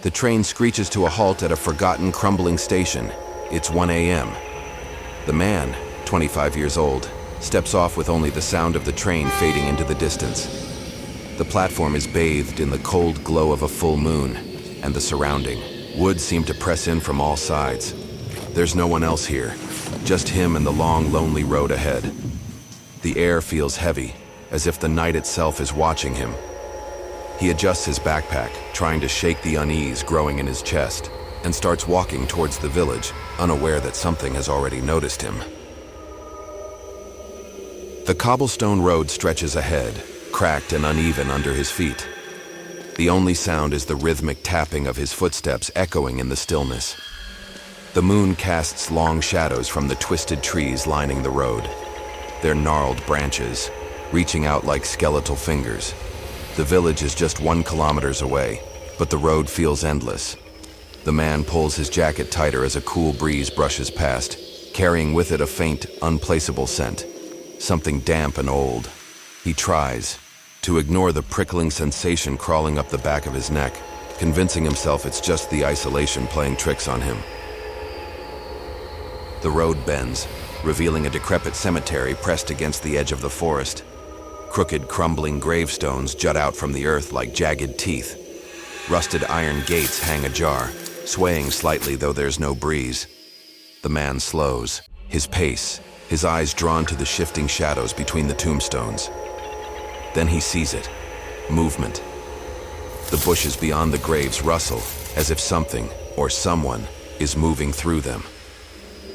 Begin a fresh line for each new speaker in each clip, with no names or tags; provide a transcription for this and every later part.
The train screeches to a halt at a forgotten, crumbling station. It's 1 a.m. The man, 25 years old, steps off with only the sound of the train fading into the distance. The platform is bathed in the cold glow of a full moon, and the surrounding woods seem to press in from all sides. There's no one else here, just him and the long, lonely road ahead. The air feels heavy, as if the night itself is watching him. He adjusts his backpack, trying to shake the unease growing in his chest, and starts walking towards the village, unaware that something has already noticed him. The cobblestone road stretches ahead, cracked and uneven under his feet. The only sound is the rhythmic tapping of his footsteps echoing in the stillness. The moon casts long shadows from the twisted trees lining the road, their gnarled branches reaching out like skeletal fingers. The village is just 1 kilometer away, but the road feels endless. The man pulls his jacket tighter as a cool breeze brushes past, carrying with it a faint, unplaceable scent, something damp and old. He tries to ignore the prickling sensation crawling up the back of his neck, convincing himself it's just the isolation playing tricks on him. The road bends, revealing a decrepit cemetery pressed against the edge of the forest. Crooked, crumbling gravestones jut out from the earth like jagged teeth. Rusted iron gates hang ajar, swaying slightly though there's no breeze. The man slows, his pace, his eyes drawn to the shifting shadows between the tombstones. Then he sees it. Movement. The bushes beyond the graves rustle, as if something, or someone, is moving through them.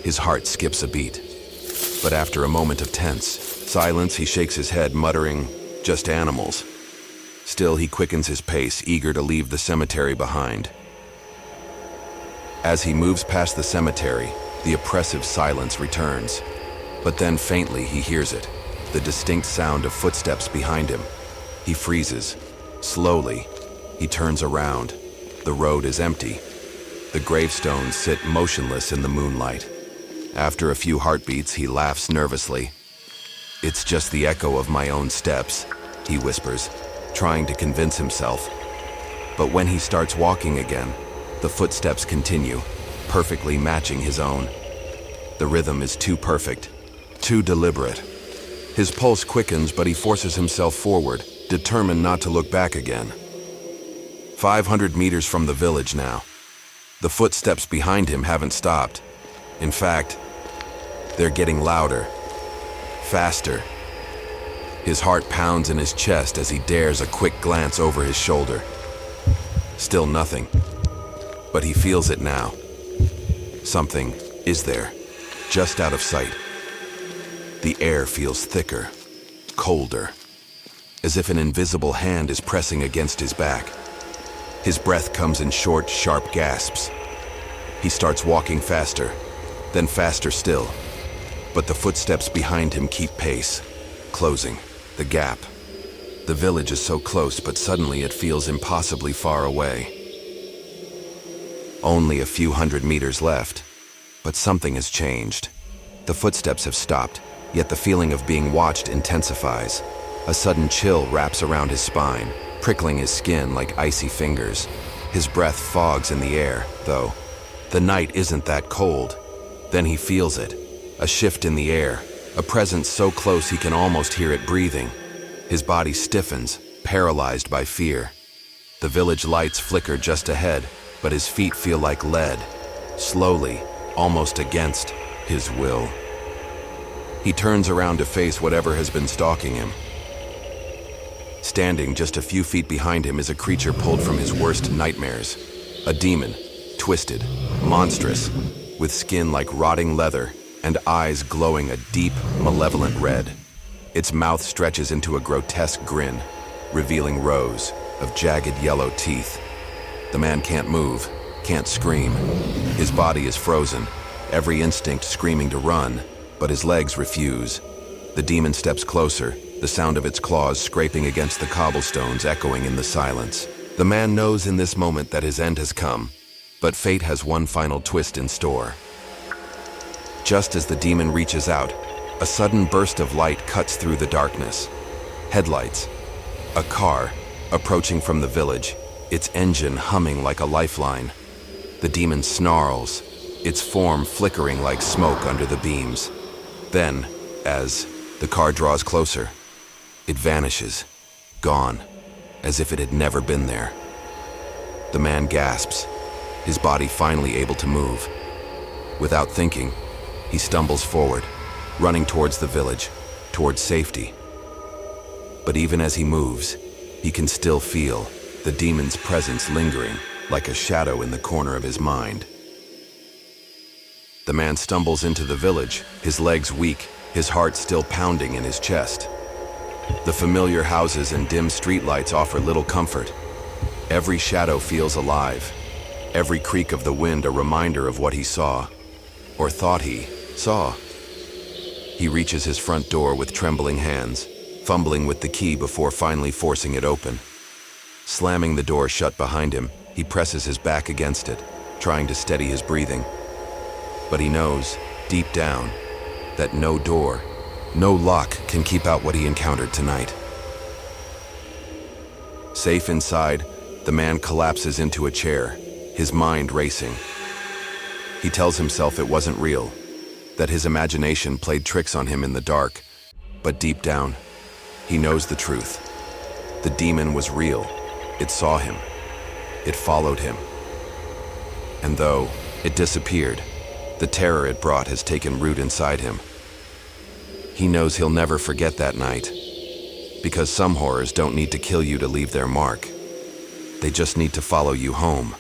His heart skips a beat. But after a moment of tense silence, he shakes his head, muttering, "Just animals." Still, he quickens his pace, eager to leave the cemetery behind. As he moves past the cemetery, the oppressive silence returns. But then faintly he hears it, the distinct sound of footsteps behind him. He freezes. Slowly, he turns around. The road is empty. The gravestones sit motionless in the moonlight. After a few heartbeats, he laughs nervously. "It's just the echo of my own steps," he whispers, trying to convince himself. But when he starts walking again, the footsteps continue, perfectly matching his own. The rhythm is too perfect, too deliberate. His pulse quickens, but he forces himself forward, determined not to look back again. 500 meters from the village now. The footsteps behind him haven't stopped. In fact, they're getting louder, faster. His heart pounds in his chest as he dares a quick glance over his shoulder. Still nothing, but he feels it now. Something is there, just out of sight. The air feels thicker, colder, as if an invisible hand is pressing against his back. His breath comes in short, sharp gasps. He starts walking faster, then faster still. But the footsteps behind him keep pace, closing the gap. The village is so close, but suddenly it feels impossibly far away. Only a few hundred meters left, but something has changed. The footsteps have stopped, yet the feeling of being watched intensifies. A sudden chill wraps around his spine, prickling his skin like icy fingers. His breath fogs in the air, though. The night isn't that cold. Then he feels it, a shift in the air, a presence so close he can almost hear it breathing. His body stiffens, paralyzed by fear. The village lights flicker just ahead, but his feet feel like lead, slowly, almost against his will. He turns around to face whatever has been stalking him. Standing just a few feet behind him is a creature pulled from his worst nightmares. A demon, twisted, monstrous, with skin like rotting leather and eyes glowing a deep, malevolent red. Its mouth stretches into a grotesque grin, revealing rows of jagged yellow teeth. The man can't move, can't scream. His body is frozen, every instinct screaming to run, but his legs refuse. The demon steps closer, the sound of its claws scraping against the cobblestones echoing in the silence. The man knows in this moment that his end has come, but fate has one final twist in store. Just as the demon reaches out, a sudden burst of light cuts through the darkness. Headlights. A car, approaching from the village, its engine humming like a lifeline. The demon snarls, its form flickering like smoke under the beams. Then, as the car draws closer, it vanishes, gone, as if it had never been there. The man gasps, his body finally able to move. Without thinking, he stumbles forward, running towards the village, towards safety. But even as he moves, he can still feel the demon's presence lingering like a shadow in the corner of his mind. The man stumbles into the village, his legs weak, his heart still pounding in his chest. The familiar houses and dim streetlights offer little comfort. Every shadow feels alive, every creak of the wind a reminder of what he saw, or thought he saw. He reaches his front door with trembling hands, fumbling with the key before finally forcing it open. Slamming the door shut behind him, he presses his back against it, trying to steady his breathing. But he knows, deep down, that no door, no lock can keep out what he encountered tonight. Safe inside, the man collapses into a chair, his mind racing. He tells himself it wasn't real, that his imagination played tricks on him in the dark, but deep down, he knows the truth. The demon was real. It saw him. It followed him. And though it disappeared, the terror it brought has taken root inside him. He knows he'll never forget that night, because some horrors don't need to kill you to leave their mark. They just need to follow you home.